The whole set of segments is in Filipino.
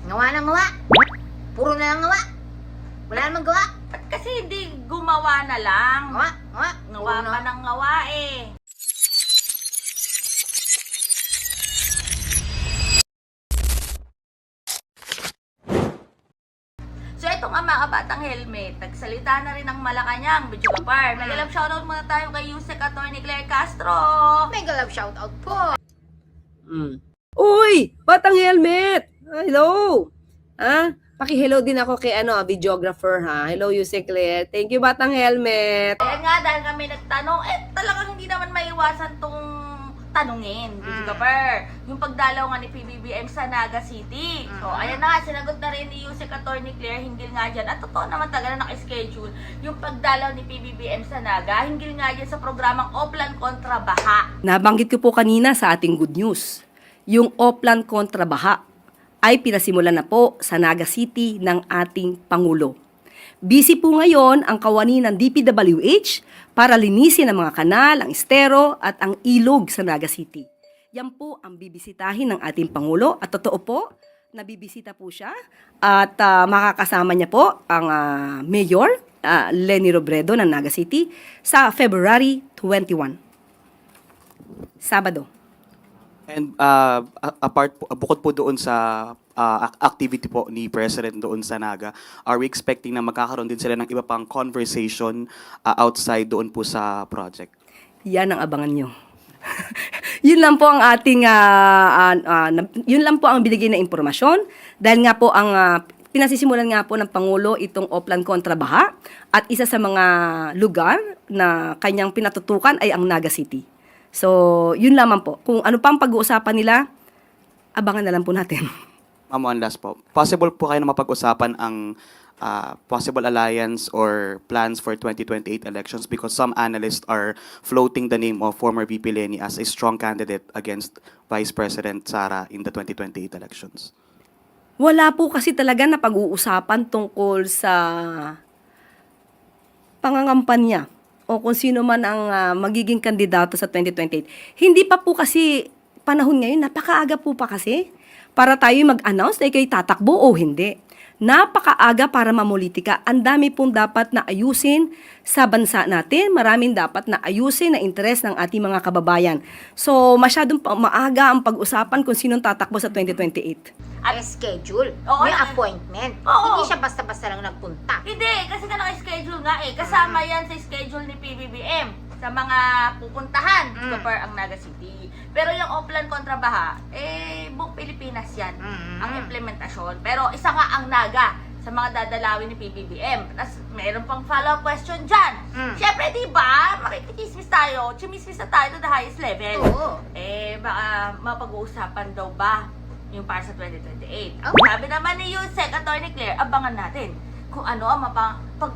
Ngawa ng ngawa. Puro na lang ngawa. Wala namang gawa. Ba't kasi hindi gumawa na lang? Ngawa, ngawa. Ngawa pa ng ngawa eh. So ito nga mga batang helmet, nagsalita na rin ang Malacanang, Video Kapar. Nag-love shoutout muna tayo kay Yusek Atty. Claire Castro. Mega love shoutout po. Uy! Batang helmet! Hello! Paki-hello din ako kay videographer ha. Hello, Yusek Claire. Thank you, Batang helmet. Kaya nga, dahil kami nagtanong, talagang hindi naman maiwasan tong tanungin, Video Kapar. Yung pagdalaw nga ni PBBM sa Naga City. So, ayan na nga, sinagot na rin ni Yusek Atty. Claire, hinggil nga dyan. At totoo naman talaga na naka-schedule yung pagdalaw ni PBBM sa Naga. Hinggil nga dyan sa programang Oplan Kontra Baha. Nabanggit ko po kanina sa ating good news. Yung Oplan kontra Baha ay pinasimulan na po sa Naga City ng ating Pangulo. Busy po ngayon ang kawani ng DPWH para linisin ang mga kanal, ang estero at ang ilog sa Naga City. Yan po ang bibisitahin ng ating Pangulo at totoo po, nabibisita po siya at makakasama niya po ang Mayor Leni Robredo ng Naga City sa February 21. Sabado. And bukod po doon sa activity po ni President doon sa Naga, are we expecting na magkakaroon din sila ng iba pang conversation outside doon po sa project? Yan ang abangan nyo. Yun lang po ang ating, yun lang po ang binigay na impormasyon. Dahil nga po ang pinasisimulan nga po ng Pangulo itong Oplan kontra Baha at isa sa mga lugar na kanyang pinatutukan ay ang Naga City. So, yun lamang po. Kung ano pang pag-uusapan nila, abangan na lang po natin. Ma'am, one last po. Possible po kayo na mapag-usapan ang possible alliance or plans for 2028 elections because some analysts are floating the name of former VP Leni as a strong candidate against Vice President Sara in the 2028 elections. Wala po kasi talaga na pag-uusapan tungkol sa pangangampanya o kung sino man ang magiging kandidato sa 2028. Hindi pa po kasi panahon ngayon, napakaaga po pa kasi para tayo mag-announce na ikaw'y tatakbo o hindi. Napakaaga para mamulitika. Ang dami pong dapat na ayusin sa bansa natin. Maraming dapat na ayusin na interes ng ating mga kababayan. So, masyadong maaga ang pag-usapan kung sinong tatakbo sa 2028. May schedule. Oo, May appointment. Oo. Hindi siya basta-basta lang nagpunta. Hindi, kasi nga naka-schedule nga eh. Kasama yan sa schedule ni PBBM sa mga pupuntahan for ang Naga City. Pero yung Oplan kontra Baha, buong Pilipinas yan ang implementasyon. Pero isa nga ang Naga sa mga dadalawin ni PBBM. Tapos meron pang follow-up question dyan. Siyempre, di ba, makikichismis tayo, chimismis na tayo to the highest level. Oo. Baka mapag-uusapan daw ba yung para sa 2028. Oh. Sabi naman ni Yusek Atty. Claire, abangan natin kung ano ang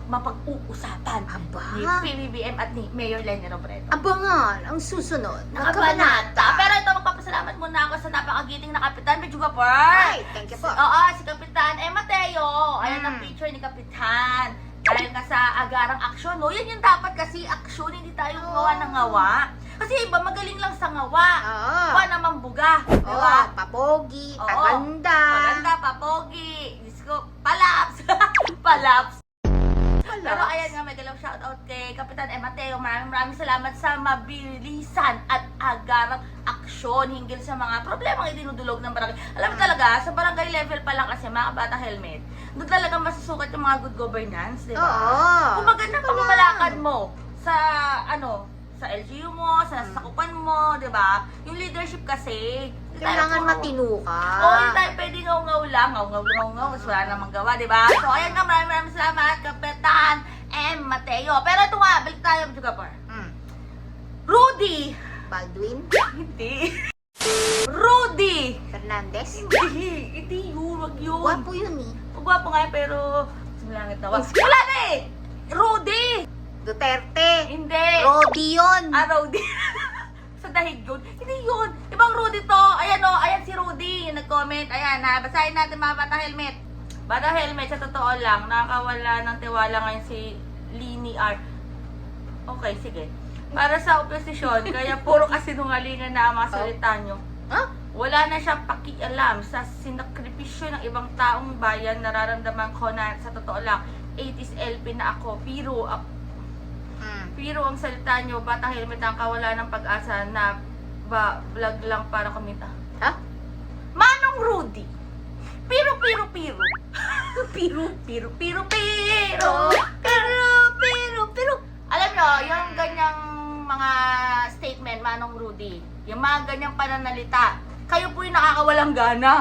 mapag-uusapan Aba. ni PBBM at ni Mayor Leni Robredo. Abangan ang susunod ng Kabanata. kabanata. Pero ito, magpapasalamat muna ako sa napakagiting na Kapitan Medyo Gapar. Ay, thank you po. Oo, si Kapitan Mateo. Ayan ang picture ni Kapitan. Dahil nga sa agarang aksyon, no? Yan yung dapat kasi aksyon, hindi tayo gawa ng ngawa. Kasi iba, magaling lang sa ngawa. Oo. Gawa naman buga. Oo, Diba? papogi, Oo. paganda. Maganda, papogi. Diyos ko, palaps. Palaps. Pero ayan nga, may galaw shoutout kay Kapitan Mateo. Maraming salamat sa mabilisan at agarang aksyon hinggil sa mga problemang idinudulog ng barangay. Alam mo talaga, sa barangay level pa lang kasi mga batang helmet, doon talaga masusukat yung mga good governance, di ba? Oo. Kung maganda pagmamalakad mo sa sa LGU mo, sa sakupan mo, di ba? Yung leadership kasi, Kailangan matino ka. Oo, hindi tayo pwede ngaw-ngaw lang. Ngaw-ngaw, mas wala namang gawa, di ba? So, ayan nga, maraming salamat, Kapitan Mateo. Pero ito nga, balik tayo, Juga Par. Rudy! Baldwin Hindi. Rudy! Fernandez. Hindi yun, wag yun. Gwapo yun eh. Gwapo nga yun, pero sumilangit na wag. Wala na eh! Rudy! Duterte. Hindi. Rodi yun. Rudy. Sa dahig yun. Hindi yun. Ibang Rudy to. Ayan o, ayan si Rudy. Yung nag-comment. Ayan ha. Basahin natin mga bata helmet. Bata helmet, sa totoo lang, nakakawala ng tiwala ngayon si Lini R. Okay, sige. Para sa oposisyon, kaya puro kasinungalingan na ang mga salita nyo. Ha? Wala na siyang pakialam sa sinakripisyo ng ibang taong bayan. Nararamdaman ko na sa totoo lang, 80s LP na ako. Pero ang salita nyo, Batang Helmet ang kawala ng pag-asa na vlog lang para kumita. Ha? Manong Rudy. Pero. Alam nyo, yung ganyang mga statement, Manong Rudy, yung mga ganyang pananalita, kayo po yung nakakawalang gana.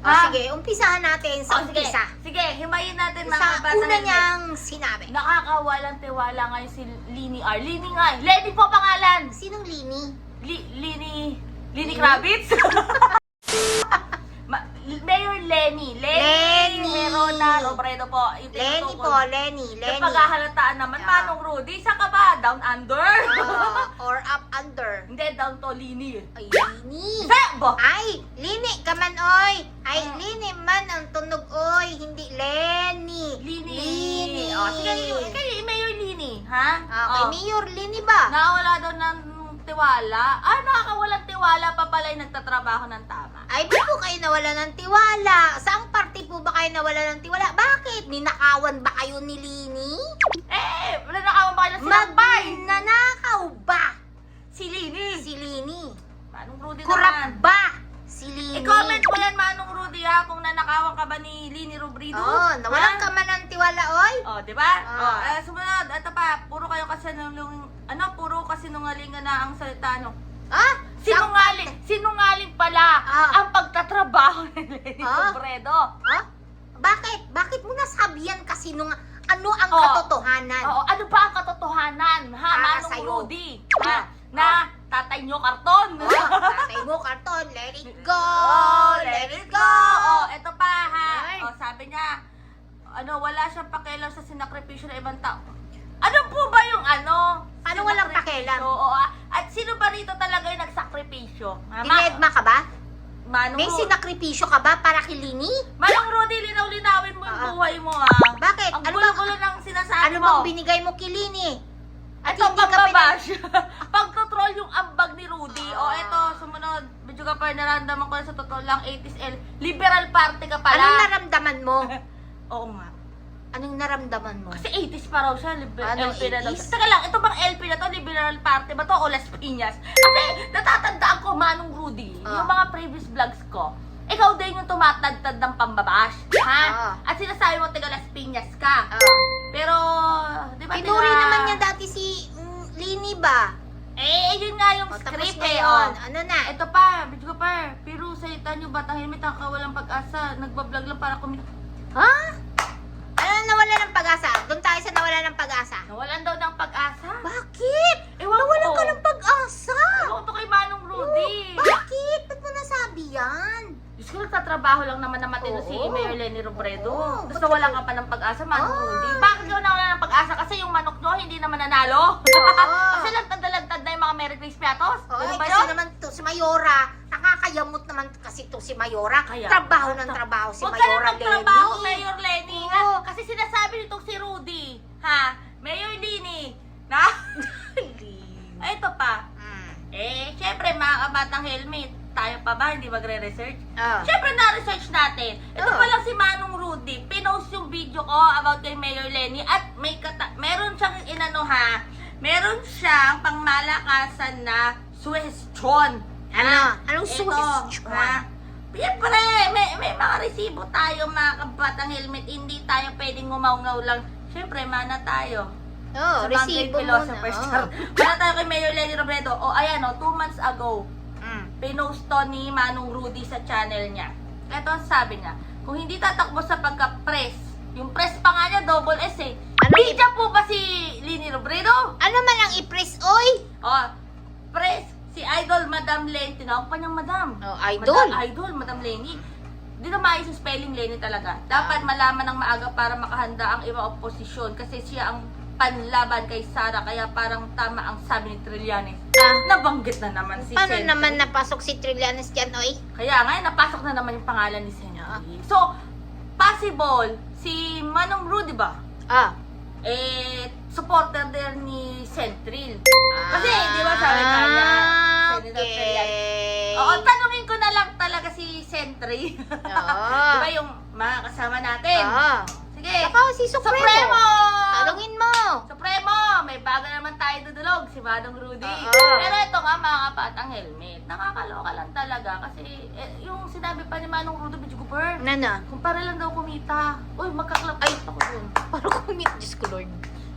O sige, umpisahan natin sa Sige, umpisa. sige, himayin natin mga Sa Batang una Helmet. niyang sinabi. Nakakawalang tiwala ngayon si Lini R. Lini nga, Lenny po pangalan. Sinong Lini? Lini Kravitz? Mayor Lenny. Lenny. Merona Robredo po. Yung Lenny tinutukoy. po, Lenny. Yung paghahalataan naman, Manong Rudy, saan ka ba? Down under? Or up under. Hindi, down to Lini. Ay, Lini. Sebo! Ay, Lini ka man, oy. Ay, Lini man ang tunog, oy. Hindi, Lenny. Lini. O, sige, kayo, Mayor Lini, ha? Okay, Mayor Lini ba? Nakawala daw ng tiwala. Nakakawalang tiwala pa pala yung nagtatrabaho ng tama. Ay, di po kayo nawala ng tiwala. Saang party po ba kayo nawala ng tiwala? Bakit? Ninakawan ba kayo ni Lini? Nanakawan ba kayo ng sinakbay? Magnanakaw ba Si Lini. si Lini? Manong Rudy Kurap naman. ba si Lini? I-comment mo yan, Manong Rudy, ha, kung nanakawan ka ba ni Lini Robredo. Oo, nawalan ka man ng tiwala, oy. Di ba? Ah. Sumunod, ito pa, puro kayo kasi puro kasinungalingan na ang salita, Sinungaling pala ang pagtatrabaho ni Lini Robredo. Bakit? Bakit mo nasabi yan kasi nung ano ang Oh. katotohanan? Ano ba ang katotohanan, ha, Para Manong sa'yo. Rudy? Na tatay nyo karton. Tatay mo, karton, let it go, let it go. Eto pa, ha. Ay. Sabi niya, wala siyang pakialam sa sinakripisyo ng ibang tao. Ano po ba yung Paano walang sinakripisyo? pakialam? At sino ba rito talaga yung nagsakripisyo? Dinedma ka ba? Manong May sinakripisyo ka ba para kay Lini? Manong Rudy, linaw-linawin mo yung buhay mo, ha. Bakit? Ang Ano gulo-gulo ng sinasabi Ano mo. bang binigay mo kay Lini? At Ito, hindi ka pagbabash. Pagtotroll yung ambag ni Rudy. Ito, sumunod. Medyo ka pa, naramdaman ko na sa totoo lang, 80s Liberal Party ka pala. Anong naramdaman mo? Oo nga. Anong naramdaman mo? Kasi 80s pa raw siya, Ano, LP na daw. 80s? Teka lang, ito bang LP na to? Liberal Party ba to o Las Piñas? Kasi natatandaan ko, Manong Rudy, yung mga previous vlogs ko, ikaw din yung tumatagtad ng pambabash, ha? At sinasabi mo, taga Las Piñas ka. Pero, di ba, Pinuri naman niya dati si Lini ba? yun nga yung Tapos script ngayon, ano na? Ito pa, video ka pa. Pero salita nyo, Batang Helmet, ang kawalang pag-asa. Nagbablog lang para kumita. Ha? Ano nawala ng pag-asa? Doon tayo sa nawala ng pag-asa. Nawalan daw ng pag-asa. Bakit? Ewan Nawalan ko. ka ng pag-asa. Ewan ko to kay Manong Rudy. Bakit? Ba't mo nasabi yan? Diyos ko, nagtatrabaho lang naman na matino si Oo. Mayor Lenny Robredo. Oo. Tapos nawalan ka pa ng pag-asa, Manong Ah. Rudy. Bakit ka nawalan ng pag-asa? Kasi yung manok nyo hindi naman nanalo. Kasi lagtad na yung mga Merry Grace Piatos. Oo, Ganun ba kasi yun? naman to si Mayora, nakakayamot naman kasi to si Mayora. Kaya, Trabaho ng trabaho si Huwag ka Mayora na magtrabaho, Lenny. Mayor Lenny. Oo. Ha? Kasi sinasabi nitong si Rudy, ha? Mayor Lenny, na? Ay, ito pa. Syempre, mga kabatang helmet, tayo pa ba hindi magre-research? Syempre, na-research natin. Ito pa lang si Manong Rudy, pinost yung video ko about kay Mayor Lenny at meron siyang meron siyang pangmalakasan na suwestyon. Anong Ito, suwestyon? ha? Siyempre, may mga resibo tayo mga kabatang helmet. Hindi tayo pwedeng ngumaw-ngaw lang. Siyempre, mana tayo. Oh, Sa resibo Barangay muna. Philosophers. Mana tayo kay Mayor Lenny Robredo. Ayan, 2 months ago, pinost to ni Manong Rudy sa channel niya. Ito ang sabi niya, kung hindi tatakbo sa pagka-press, yung press pa nga niya, double S eh. Bidya po ba si Lenny Robredo? Ano man ang i-press, oy? Press, si Idol Madam Lenny. Tinawag pa niyang Madam. Idol? Madam Lenny. Hindi na maayos yung spelling Lenny talaga. Dapat malaman ng maaga para makahanda ang ibang oposisyon kasi siya ang panlaban kay Sara, kaya parang tama ang sabi ni Trillanes. Nabanggit na naman si Paano Sentry. naman napasok si Trillanes dyan, oy? Kaya nga, napasok na naman yung pangalan ni Sentry. So, possible, si Manong Rudy ba? Supporter din ni Centril. Kasi, di ba sabi kanya, Senator Trillanes. Oo, na lang talaga si Sentry. Oo. Di ba yung mga kasama natin? Oo. Sige. Saka si Supremo. Tanungin mo. Supremo! May bago naman tayo dudulog, si Manong Rudy. Oo. Pero ito nga mga kapatang helmet, nakakaloka lang talaga kasi yung sinabi pa ni Manong Rudy Bidjuguper, Nana. kung para lang daw kumita, uy, magkaklap ako dun. Parang kumit, Diyos ko Lord.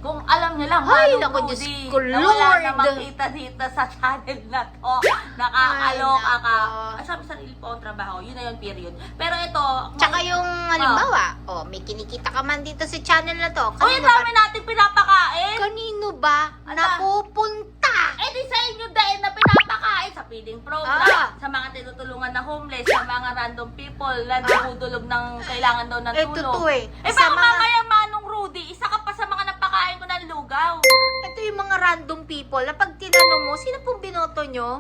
Kung alam niya lang, Ay, Manong naku, Rudy, Diyos ko, na wala Lord. namang kita dito sa channel na to. Nakakaloka Ay, ka. nako. At sabi sarili po ang trabaho, yun na yun, period. Pero ito, Tsaka yung halimbawa, may kinikita ka man dito sa channel na to. uy, ang dami natin pinapakain. Kanino ba Ano? napupunta? Eh di sa inyo dahil na pinapakain sa feeding program, Ah. sa mga tinutulungan na homeless, sa mga random people na dumudulog ng kailangan daw ng Eh, tulong. totoo eh. Eh Sa baka mga- mamaya Manong Rudy, isa ka pa sa mga napakain ko ng lugaw. Ito yung mga random people na pag tinanong mo, sino pong binoto nyo?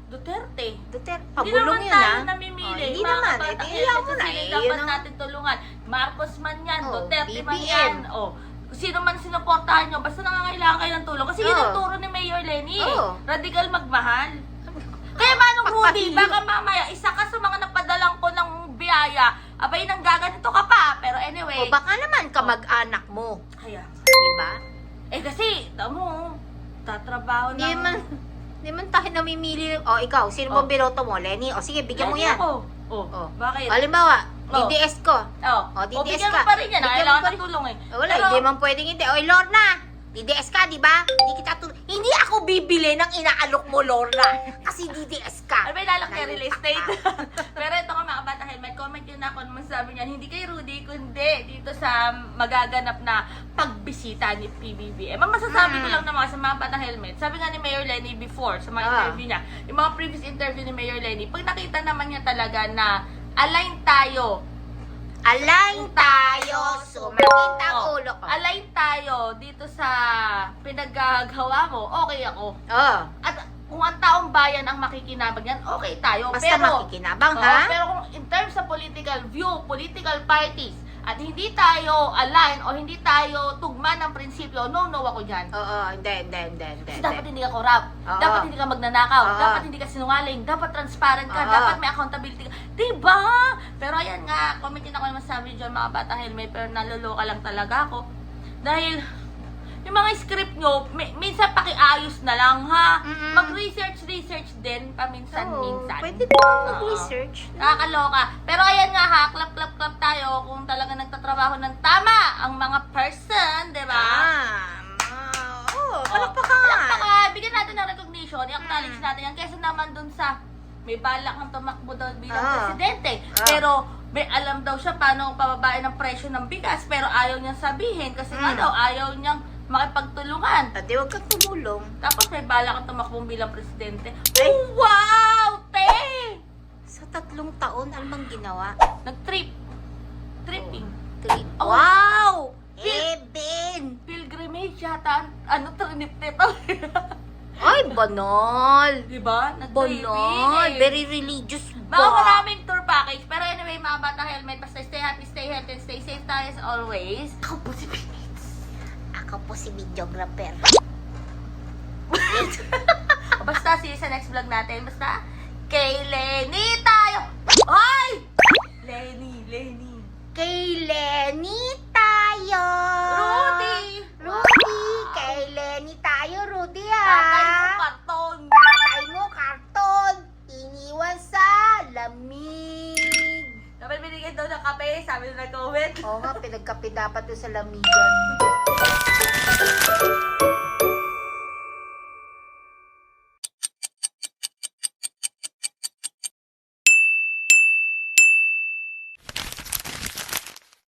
Duterte. Duterte. Hindi Pabulong naman yun tayo ah. namimili. Oh, hindi Mga naman. kabatang Eh, di, helmet, ayaw mo na. sino Eh, dapat yun ang- natin tulungan? Marcos man yan, Oh, Duterte man BBM. yan. Oh, sino man sinuportahan nyo, basta nangangailangan kayo ng tulong. Kasi yun Oh. ang turo ni Mayor Lenny. eh. Oh. Radical magmahal. Kaya Manong Rudy, Papahilo. baka mamaya, isa ka sa mga napadalang ko ng biyaya, abay nang gaganito ka pa. Pero anyway, O baka naman kamag-anak mo. kaya, Diba? eh kasi, tamo, tatrabaho Hindi ng... man tayo namimili. O ikaw, sino Oh. bang binoto mo? Lenny? O sige, bigyan mo Lenny yan. ako. Oh, Oh. bakit? Halimbawa, Oh. DDS ko. Oh, O, DDS bigyan ka. mo pa rin yan. Bigyan Kailangan mo pa ng rin. tulong eh. Wala, Pero- hindi man pwedeng hindi. Oy, Lorna! DDS ka, di ba? Hindi kita Hindi ako bibili ng inaalok mo, Lorna. Kasi DDS ka. Ano ba ilalak niya real estate? Pero ito nga mga bata helmet, comment yun ako naman sabi niyan, hindi kay Rudy, kundi dito sa magaganap na pagbisita ni PBBM. Ang masasabi ko lang naman sa mga bata helmet, sabi nga ni Mayor Lenny before, sa mga interview niya, yung mga previous interview ni Mayor Lenny, pag nakita naman niya talaga na align tayo, Align tayo. Sumakit ang Oh, ulo ko. align tayo dito sa pinaggagawa mo, okay ako. Oh, At kung ang taong bayan ang makikinabang yan, okay tayo. basta Pero, makikinabang, oo, ha? pero kung in terms sa political view, political parties, at hindi tayo align o hindi tayo tugma ng prinsipyo, no ako dyan. Oo, hindi. Kasi dapat hindi ka corrupt, Oo. dapat hindi ka magnanakaw, Oo. dapat hindi ka sinungaling, dapat transparent ka, Oo. dapat may accountability ka. Diba? Pero ayan nga, comment din ako naman sabi dyan mga bata helmet, pero naloloka lang talaga ako. Dahil, yung mga script nyo, minsan pakiayos na lang ha. Mm-mm. Mag-research din paminsan-minsan. Pwede din Oo. mag-research. Nakakaloka. Pero ayan nga ha, clap tayo kung talaga nagtatrabaho ng tama ang mga person, di ba? Palakpakan. Palakpakan. Bigyan natin ng recognition, i-acknowledge natin yan. Kesa naman dun sa may balak kang tumakbo daw bilang presidente. Pero may alam daw siya paano pababain ng presyo ng bigas, pero ayaw niyang sabihin kasi nga daw ayaw niyang makipagtulungan. Ate, huwag kang tumulong. Tapos may balak kang tumakbo bilang presidente. Ay. Oh, wow! Te! Sa 3 taon, ano bang ginawa? Nag-trip. Tripping. Trip. Oh. Wow! Eben! Pilgrimage yata. Ano, trinip nito? Ay, banal. diba? Nag-tripping Banal. eh. Very religious Mga ba? maraming tour package. Pero anyway, mga bata helmet, basta stay happy, stay healthy, and stay safe tayo as always. Ako po si Ako po si videographer. Basta, see you sa next vlog natin. Basta, kay Lenny tayo! Hoy! Lenny. Kay Lenny tayo! Rudy! Rudy! Kay Lenny tayo, Rudy Tatay mo ah! karton. Tatay mo, karton! Iniwan sa lamig! Dapat binigyan daw ng kape, sabi nung nag-comment. Oo nga, pinagkape dapat doon sa lamigan.